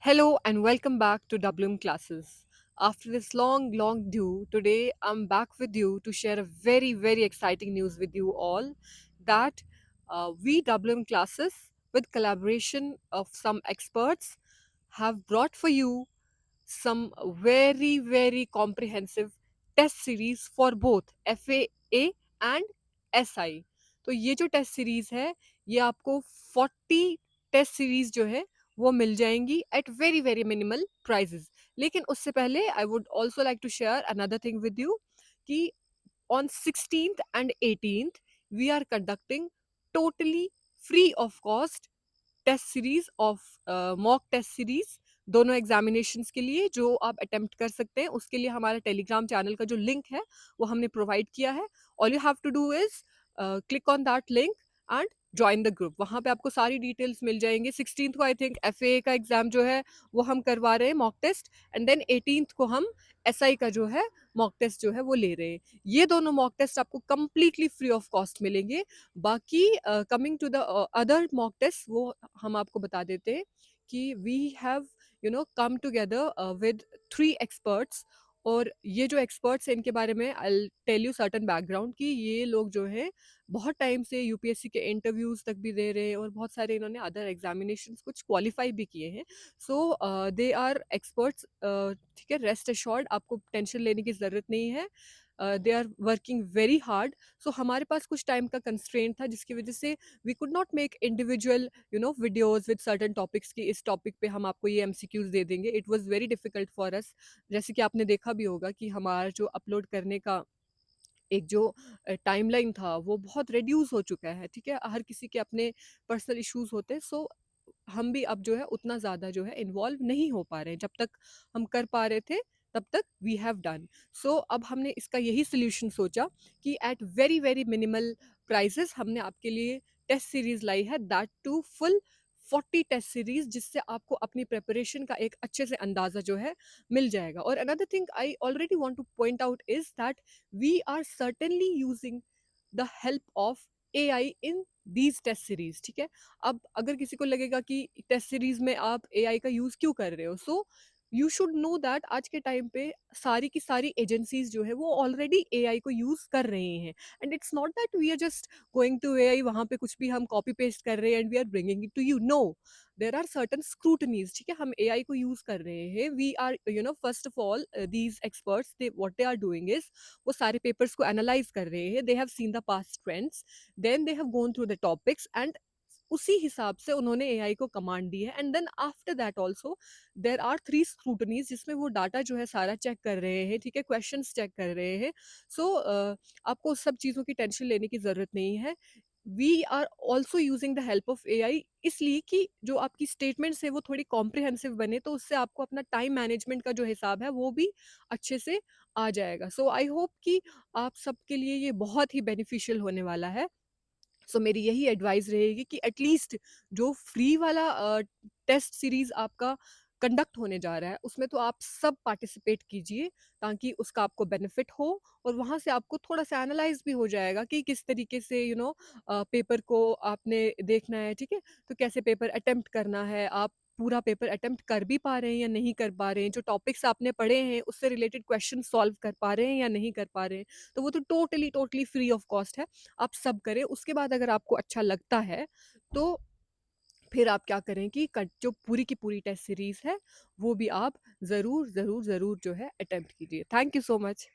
Hello and welcome back to WM Classes. After this long due, today I'm back with you to share a very exciting news with you all that we WM Classes, with collaboration of some experts, have brought for you some very comprehensive test series for both FAA and SI। तो ये जो test series है ये आपको 40 test series जो है वो मिल जाएंगी एट वेरी मिनिमल प्राइजेस। लेकिन उससे पहले I would also like to share another thing with you कि on 16th and 18th we are conducting totally free of cost test series of mock test series दोनों examinations के लिए जो आप attempt कर सकते हैं। उसके लिए हमारा टेलीग्राम चैनल का जो लिंक है वो हमने प्रोवाइड किया है। All you have to do is click on that link and join the group. वहाँ पे आपको सारी डिटेल्स मिल जाएंगे। 16th को आई थिंक FAA का एग्जाम जो है वो हम करवा रहे हैं mock test, and then 18th को हम SI का जो है मॉक टेस्ट जो है वो ले रहे हैं। ये दोनों मॉक टेस्ट आपको कंप्लीटली फ्री ऑफ कॉस्ट मिलेंगे। बाकी coming to the other mock test वो हम आपको बता देते हैं कि we have come together with 3 experts. और ये जो एक्सपर्ट्स हैं इनके बारे में I tell you certain background कि ये लोग जो है बहुत टाइम से यूपीएससी के इंटरव्यूज तक भी दे रहे हैं और बहुत सारे इन्होंने अदर एग्जामिनेशंस कुछ क्वालिफाई भी किए हैं। सो दे आर एक्सपर्ट्स। ठीक है, रेस्ट एश्योर्ड, आपको टेंशन लेने की ज़रूरत नहीं है। They are working very hard. So हमारे पास कुछ टाइम का कंस्ट्रेंट था जिसकी वजह से we could not make individual videos with certain topics की इस टॉपिक पे हम आपको ये MCQs दे देंगे। It was very difficult for us. जैसे कि आपने देखा भी होगा कि हमारा जो अपलोड करने का एक जो टाइमलाइन था वो बहुत रिड्यूस हो चुका है। ठीक है, हर किसी के अपने पर्सनल इश्यूज होते हैं। सो हम भी अब जो है उतना ज़्यादा जो है इन्वॉल्व नहीं हो पा रहे हैं। जब तक हम कर पा रहे थे तब तक वी हैव डन। सो अब हमने इसका यही सोल्यूशन सोचा कि एट वेरी मिनिमल प्राइसेस हमने आपके लिए टेस्ट सीरीज लाई है, that too full 40 test series, जिससे आपको अपनी प्रिपरेशन का एक अच्छे से अंदाजा जो है मिल जाएगा। और another thing I already want to point out is that we are certainly using the help of AI in these test series. ठीक है, अब अगर किसी को लगेगा कि टेस्ट सीरीज में आप AI का यूज क्यों कर रहे हो, so you should know that आज के टाइम पे सारी की सारी एजेंसीज जो है वो ऑलरेडी AI को यूज कर रहे हैं। And it's not that we are just going to AI, वहां पे कुछ भी हम कॉपी पेस्ट कर रहे हैं and we are bringing it to you. No, there are certain scrutinies. ठीक है, हम AI को यूज कर रहे हैं। We are first of all these experts, they what they are doing is वो सारे पेपर्स को एनालाइज कर रहे हैं। They have seen the past trends, then they have gone through the topics and उसी हिसाब से उन्होंने AI को कमांड दी है। And then after that also there are 3 scrutinies जिसमें वो डाटा जो है सारा चेक कर रहे हैं। ठीक है, क्वेश्चंस चेक कर रहे हैं। सो आपको उस सब चीज़ों की टेंशन लेने की ज़रूरत नहीं है। We are also using the help of AI इसलिए कि जो आपकी स्टेटमेंट्स है वो थोड़ी कॉम्प्रिहेंसिव बने, तो उससे आपको अपना टाइम मैनेजमेंट का जो हिसाब है वो भी अच्छे से आ जाएगा। सो आई होप कि आप सबके लिए ये बहुत ही बेनिफिशियल होने वाला है। सो मेरी यही एडवाइस रहेगी कि एटलीस्ट जो फ्री वाला टेस्ट सीरीज आपका कंडक्ट होने जा रहा है उसमें तो आप सब पार्टिसिपेट कीजिए, ताकि उसका आपको बेनिफिट हो और वहाँ से आपको थोड़ा सा एनालाइज भी हो जाएगा कि किस तरीके से पेपर को आपने देखना है। ठीक है, तो कैसे पेपर अटेम्प्ट करना है, आप पूरा पेपर अटेम्प्ट कर भी पा रहे हैं या नहीं कर पा रहे हैं, जो टॉपिक्स आपने पढ़े हैं उससे रिलेटेड क्वेश्चन सॉल्व कर पा रहे हैं या नहीं कर पा रहे हैं। तो वो तो टोटली फ्री ऑफ कॉस्ट है, आप सब करें। उसके बाद अगर आपको अच्छा लगता है तो फिर आप क्या करें कि जो पूरी की पूरी टेस्ट सीरीज है वो भी आप ज़रूर जो है अटेम्प्ट कीजिए। Thank you so much.